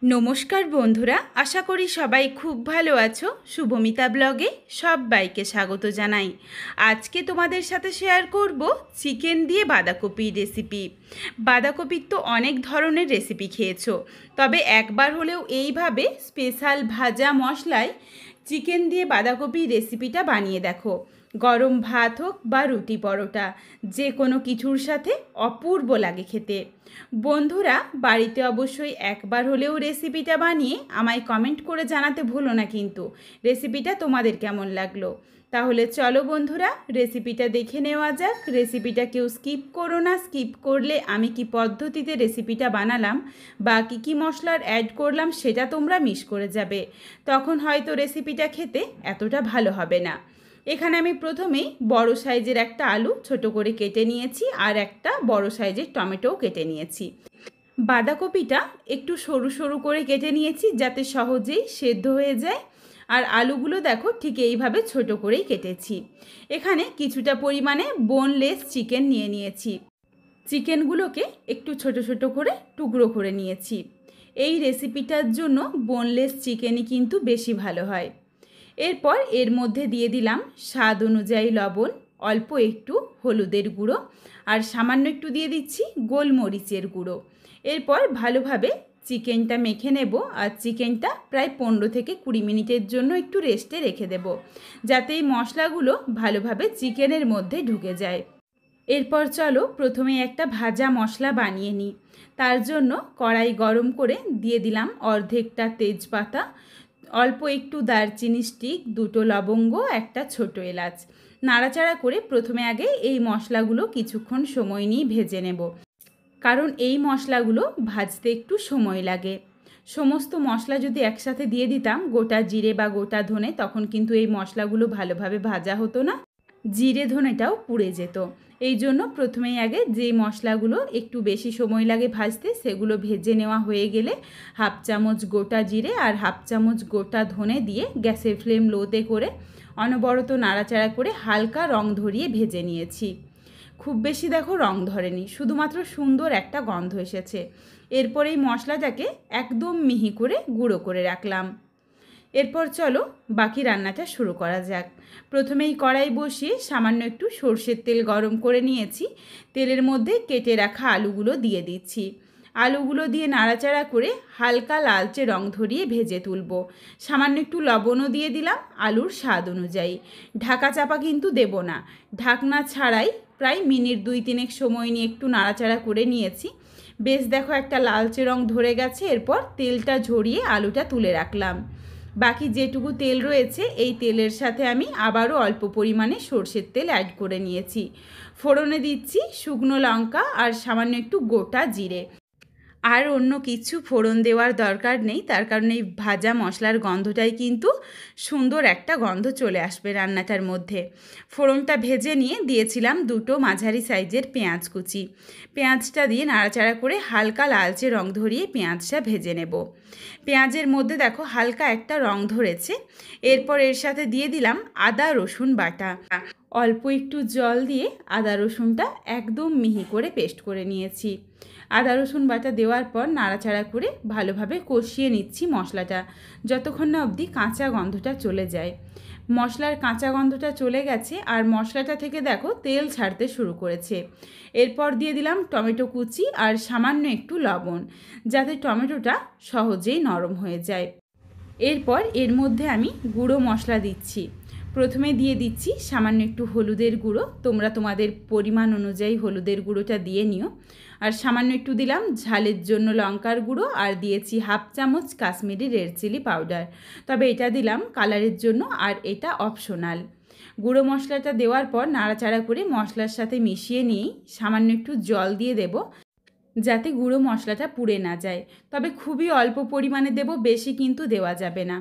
নমস্কার বন্ধুরা, আশা করি সবাই খুব ভালো আছো। শুভমিতা ব্লগে সবাইকে স্বাগত জানাই। আজকে তোমাদের সাথে শেয়ার করব চিকেন দিয়ে বাঁধাকপির রেসিপি। বাঁধাকপির তো অনেক ধরনের রেসিপি খেয়েছো, তবে একবার হলেও এইভাবে স্পেশাল ভাজা মশলায় চিকেন দিয়ে বাঁধাকপির রেসিপিটা বানিয়ে দেখো। গরম ভাত হোক বা রুটি পরোটা, যে কোনো কিছুর সাথে অপূর্ব লাগে খেতে। বন্ধুরা, বাড়িতে অবশ্যই একবার হলেও রেসিপিটা বানিয়ে আমায় কমেন্ট করে জানাতে ভুলো না কিন্তু রেসিপিটা তোমাদের কেমন লাগলো। তাহলে চলো বন্ধুরা, রেসিপিটা দেখে নেওয়া যাক। রেসিপিটা কেউ স্কিপ করো না, স্কিপ করলে আমি কি পদ্ধতিতে রেসিপিটা বানালাম বা কী মশলার অ্যাড করলাম সেটা তোমরা মিস করে যাবে, তখন হয়তো রেসিপিটা খেতে এতটা ভালো হবে না। এখানে আমি প্রথমেই বড় সাইজের একটা আলু ছোট করে কেটে নিয়েছি, আর একটা বড় সাইজের টমেটোও কেটে নিয়েছি। বাঁধাকপিটা একটু সরু সরু করে কেটে নিয়েছি যাতে সহজেই সেদ্ধ হয়ে যায়। আর আলুগুলো দেখো ঠিক এইভাবে ছোট করেই কেটেছি। এখানে কিছুটা পরিমাণে বোনলেস চিকেন নিয়ে নিয়েছি। চিকেনগুলোকে একটু ছোট ছোট করে টুকরো করে নিয়েছি। এই রেসিপিটার জন্য বোনলেস চিকেনই কিন্তু বেশি ভালো হয়। এরপর এর মধ্যে দিয়ে দিলাম স্বাদ অনুযায়ী লবণ, অল্প একটু হলুদের গুঁড়ো, আর সামান্য একটু দিয়ে দিচ্ছি গোলমরিচের গুঁড়ো। এরপর ভালোভাবে চিকেনটা মেখে নেব, আর চিকেনটা প্রায় 15 থেকে 20 মিনিটের জন্য একটু রেস্টে রেখে দেব, যাতে এই মশলাগুলো ভালোভাবে চিকেনের মধ্যে ঢুকে যায়। এরপর চলো প্রথমে একটা ভাজা মশলা বানিয়ে নিই। তার জন্য কড়াই গরম করে দিয়ে দিলাম অর্ধেকটা তেজপাতা, অল্প একটু দারচিনি স্টিক, দুটো লবঙ্গ, একটা ছোট এলাচ। নাড়াচাড়া করে প্রথমে আগে এই মশলাগুলো কিছুক্ষণ সময় নিয়ে ভেজে নেব, কারণ এই মশলাগুলো ভাজতে একটু সময় লাগে। সমস্ত মশলা যদি একসাথে দিয়ে দিতাম, গোটা জিরে বা গোটা ধনে, তখন কিন্তু এই মশলাগুলো ভালোভাবে ভাজা হতো না, জিরে ধনেটাও পুড়ে যেত। এই জন্য প্রথমেই আগে যে মশলাগুলো একটু বেশি সময় লাগে ভাজতে সেগুলো ভেজে নেওয়া হয়ে গেলে হাফ চামচ গোটা জিরে আর হাফ চামচ গোটা ধনে দিয়ে গ্যাসের ফ্লেম লোতে করে অনবরত নাড়াচাড়া করে হালকা রং ধরিয়ে ভেজে নিয়েছি। খুব বেশি দেখো রং ধরেনি, শুধুমাত্র সুন্দর একটা গন্ধ এসেছে। এরপর এই মশলাটাকে একদম মিহি করে গুঁড়ো করে রাখলাম। এরপর চলো বাকি রান্নাটা শুরু করা যাক। প্রথমেই কড়াই বসিয়ে সামান্য একটু সর্ষের তেল গরম করে নিয়েছি। তেলের মধ্যে কেটে রাখা আলুগুলো দিয়ে দিচ্ছি। আলুগুলো দিয়ে নাড়াচাড়া করে হালকা লালচে রং ধরিয়ে ভেজে তুলব। সামান্য একটু লবণও দিয়ে দিলাম আলুর স্বাদ অনুযায়ী। ঢাকা চাপা কিন্তু দেব না, ঢাকনা ছাড়াই প্রায় মিনিট 2-3 সময় নিয়ে একটু নাড়াচাড়া করে নিয়েছি। বেশ দেখো একটা লালচে রং ধরে গেছে। এরপর তেলটা ঝরিয়ে আলুটা তুলে রাখলাম। বাকি যেটুকু তেল রয়েছে এই তেলের সাথে আমি আবারও অল্প পরিমাণে সর্ষের তেল অ্যাড করে নিয়েছি। ফোড়নে দিচ্ছি শুকনো লঙ্কা আর সামান্য একটু গোটা জিরে। আর অন্য কিছু ফোড়ন দেওয়ার দরকার নেই, তার কারণে এই ভাজা মশলার গন্ধটাই কিন্তু সুন্দর একটা গন্ধ চলে আসবে রান্নাটার মধ্যে। ফোড়নটা ভেজে নিয়ে দিয়েছিলাম দুটো মাঝারি সাইজের পেঁয়াজ কুচি। পেঁয়াজটা দিয়ে নাড়াচাড়া করে হালকা লালচে রং ধরিয়ে পেঁয়াজটা ভেজে নেব। পেঁয়াজের মধ্যে দেখো হালকা একটা রং ধরেছে। এরপর এর সাথে দিয়ে দিলাম আদা রসুন বাটা। অল্প একটু জল দিয়ে আদা রসুনটা একদম মিহি করে পেস্ট করে নিয়েছি। আদা রসুন বাটা দেওয়ার পর নাড়াচাড়া করে ভালোভাবে কষিয়ে নিচ্ছি মশলাটা, যতক্ষণ না অবধি কাঁচা গন্ধটা চলে যায়। মশলার কাঁচা গন্ধটা চলে গেছে আর মশলাটা থেকে দেখো তেল ছাড়তে শুরু করেছে। এরপর দিয়ে দিলাম টমেটো কুচি আর সামান্য একটু লবণ, যাতে টমেটোটা সহজেই নরম হয়ে যায়। এরপর এর মধ্যে আমি গুঁড়ো মশলা দিচ্ছি। প্রথমে দিয়ে দিচ্ছি সামান্য একটু হলুদের গুঁড়ো, তোমরা তোমাদের পরিমাণ অনুযায়ী হলুদের গুঁড়োটা দিয়ে নিও। আর সামান্য একটু দিলাম ঝালের জন্য লঙ্কার গুঁড়ো, আর দিয়েছি হাফ চামচ কাশ্মীরি রেড চিলি পাউডার, তবে এটা দিলাম কালারের জন্য আর এটা অপশনাল। গুঁড়ো মশলাটা দেওয়ার পর নাড়াচাড়া করে মশলার সাথে মিশিয়ে নিয়েই সামান্য একটু জল দিয়ে দেব, যাতে গুঁড়ো মশলাটা পুড়ে না যায়। তবে খুবই অল্প পরিমাণে দেব, বেশি কিন্তু দেওয়া যাবে না।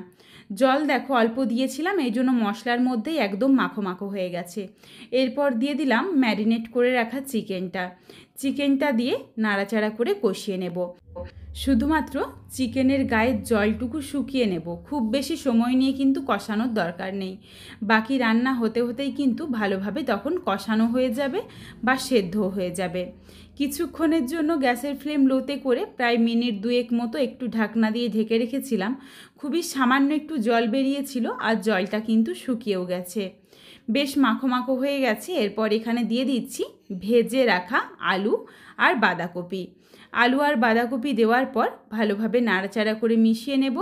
জল দেখো অল্প দিয়েছিলাম, এই জন্য মশলার মধ্যেই একদম মাখো মাখো হয়ে গেছে। এরপর দিয়ে দিলাম ম্যারিনেট করে রাখা চিকেনটা দিয়ে নাড়াচাড়া করে কষিয়ে নেব। শুধুমাত্র চিকেনের গায়ের জলটুকু শুকিয়ে নেব, খুব বেশি সময় নিয়ে কিন্তু কষানোর দরকার নেই। বাকি রান্না হতে হতেই কিন্তু ভালোভাবে তখন কষানো হয়ে যাবে বা সেদ্ধ হয়ে যাবে। কিছুক্ষণের জন্য গ্যাসের ফ্লেম লোতে করে প্রায় মিনিট 2 মতো একটু ঢাকনা দিয়ে ঢেকে রেখেছিলাম। খুবই সামান্য একটু জল বেরিয়েছিল আর জলটা কিন্তু শুকিয়েও গেছে, বেশ মাখো মাখো হয়ে গেছে। এরপর এখানে দিয়ে দিচ্ছি ভেজে রাখা আলু আর বাঁধাকপি। আলু আর বাঁধাকপি দেওয়ার পর ভালোভাবে নাড়াচাড়া করে মিশিয়ে নেব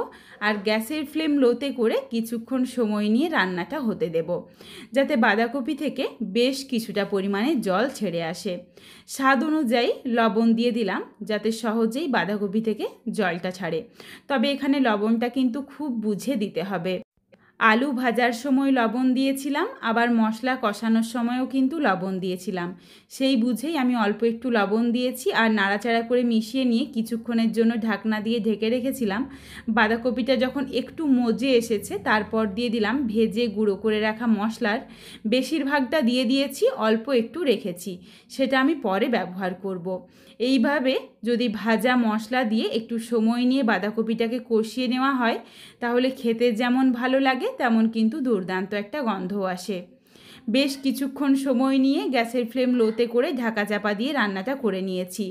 আর গ্যাসের ফ্লেম লোতে করে কিছুক্ষণ সময় নিয়ে রান্নাটা হতে দেব, যাতে বাঁধাকপি থেকে বেশ কিছুটা পরিমাণে জল ছেড়ে আসে। স্বাদ অনুযায়ী লবণ দিয়ে দিলাম, যাতে সহজেই বাঁধাকপি থেকে জলটা ছাড়ে। তবে এখানে লবণটা কিন্তু খুব বুঝে দিতে হবে। আলু ভাজার সময় লবণ দিয়েছিলাম, আবার মশলা কষানোর সময়ও কিন্তু লবণ দিয়েছিলাম। সেই বুঝেই আমি অল্প একটু লবণ দিয়েছি আর নাড়াচাড়া করে মিশিয়ে নিয়ে কিছুক্ষণের জন্য ঢাকনা দিয়ে ঢেকে রেখেছিলাম। বাঁধাকপিটা যখন একটু মজে এসেছে তারপর দিয়ে দিলাম ভেজে গুঁড়ো করে রাখা মশলার বেশিরভাগটা দিয়ে দিয়েছি, অল্প একটু রেখেছি, সেটা আমি পরে ব্যবহার করব। এইভাবে যদি ভাজা মশলা দিয়ে একটু সময় নিয়ে বাঁধাকপিটাকে কষিয়ে নেওয়া হয় তাহলে খেতে যেমন ভালো লাগে তেমন কিন্তু দুর্দান্ত একটা গন্ধ আসে। বেশ কিছুক্ষণ সময় নিয়ে গ্যাসের ফ্লেম লোতে করে ঢাকা চাপা দিয়ে রান্নাটা করে নিয়েছি।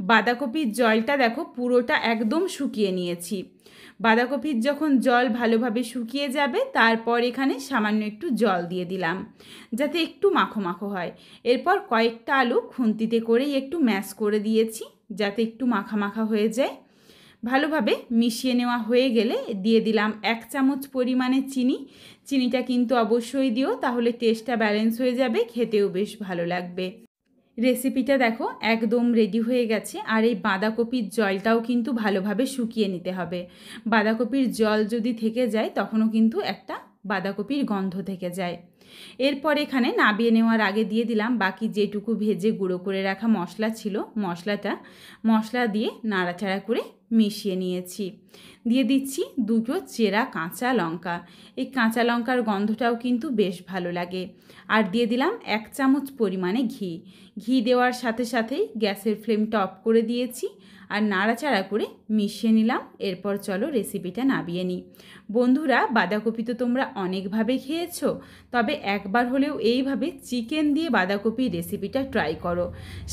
বাঁধাকপির জলটা দেখো পুরোটা একদম শুকিয়ে নিয়েছি। বাঁধাকপির যখন জল ভালোভাবে শুকিয়ে যাবে তারপর এখানে সামান্য একটু জল দিয়ে দিলাম, যাতে একটু মাখো মাখো হয়। এরপর কয়েকটা আলু খুন্তিতে করেই একটু ম্যাশ করে দিয়েছি, যাতে একটু মাখা মাখা হয়ে যায়। ভালোভাবে মিশিয়ে নেওয়া হয়ে গেলে দিয়ে দিলাম 1 চামচ পরিমাণে চিনি। চিনিটা কিন্তু অবশ্যই দিও, তাহলে টেস্টটা ব্যালেন্স হয়ে যাবে, খেতেও বেশ ভালো লাগবে। রেসিপিটা দেখো একদম রেডি হয়ে গেছে। আর এই বাঁধাকপির জলটাও কিন্তু ভালোভাবে শুকিয়ে নিতে হবে। বাঁধাকপির জল যদি থেকে যায় তখনও কিন্তু একটা বাঁধাকপির গন্ধ থেকে যায়। এরপর এখানে নাবিয়ে নেওয়ার আগে দিয়ে দিলাম বাকি যেটুকু ভেজে গুঁড়ো করে রাখা মশলা ছিল, মশলা দিয়ে নাড়াচাড়া করে মিশিয়ে নিয়েছি। দিয়ে দিচ্ছি 2টো চেরা কাঁচা লঙ্কা। এই কাঁচা লঙ্কার গন্ধটাও কিন্তু বেশ ভালো লাগে। আর দিয়ে দিলাম 1 চামচ পরিমাণে ঘি। ঘি দেওয়ার সাথে সাথেই গ্যাসের ফ্লেমটা অফ করে দিয়েছি আর নাড়াচাড়া করে মিশিয়ে নিলাম। এরপর চলো রেসিপিটা নাবিয়ে নিই। বন্ধুরা, বাঁধাকপি তো তোমরা অনেকভাবে খেয়েছো, তবে একবার হলেও এইভাবে চিকেন দিয়ে বাঁধাকপির রেসিপিটা ট্রাই করো।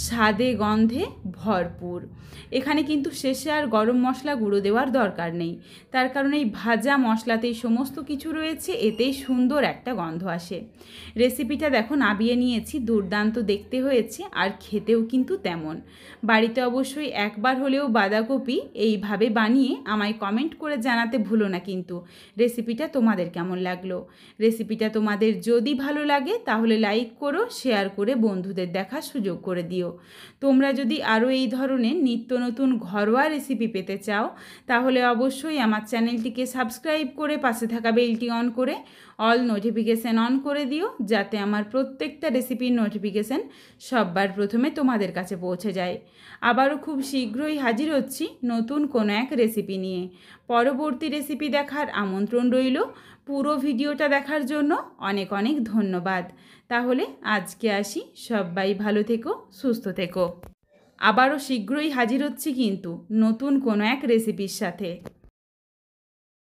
স্বাদে গন্ধে ভরপুর। এখানে কিন্তু শেষে আর গরম মশলা গুঁড়ো দেওয়ার দরকার নেই, তার কারণ এই ভাজা মশলাতেই সমস্ত কিছু রয়েছে, এতেই সুন্দর একটা গন্ধ আসে। রেসিপিটা দেখো নাবিয়ে নিয়েছি, দুর্দান্ত দেখতে হয়েছে আর খেতেও কিন্তু তেমন। বাড়িতে অবশ্যই একবার হলেও বাঁধাকপি এইভাবে বানিয়ে আমায় কমেন্ট করে জানাতে ভুলো না কিন্তু রেসিপিটা তোমাদের কেমন লাগলো। রেসিপিটা তোমাদের যদি ভালো লাগে তাহলে লাইক করো, শেয়ার করে বন্ধুদের দেখার সুযোগ করে দিও। তোমরা যদি আরও এই ধরনের নিত্য নতুন ঘরোয়া রেসিপি পেতে চাও তাহলে অবশ্যই আমার চ্যানেলটিকে সাবস্ক্রাইব করে পাশে থাকা বেলটি অন করে অল নোটিফিকেশান অন করে দিও, যাতে আমার প্রত্যেকটা রেসিপির নোটিফিকেশান সববার প্রথমে তোমাদের কাছে পৌঁছে যায়। আবারও খুব শীঘ্রই হাজির হচ্ছি নতুন কোনো এক রেসিপি নিয়ে। পরবর্তী রেসিপি দেখার আমন্ত্রণ রইল। পুরো ভিডিওটা দেখার জন্য অনেক অনেক ধন্যবাদ। তাহলে আজকে আসি, সবাই ভালো থেকো, সুস্থ থেকো। আবারও শীঘ্রই হাজির হচ্ছি কিন্তু নতুন কোনো এক রেসিপির সাথে।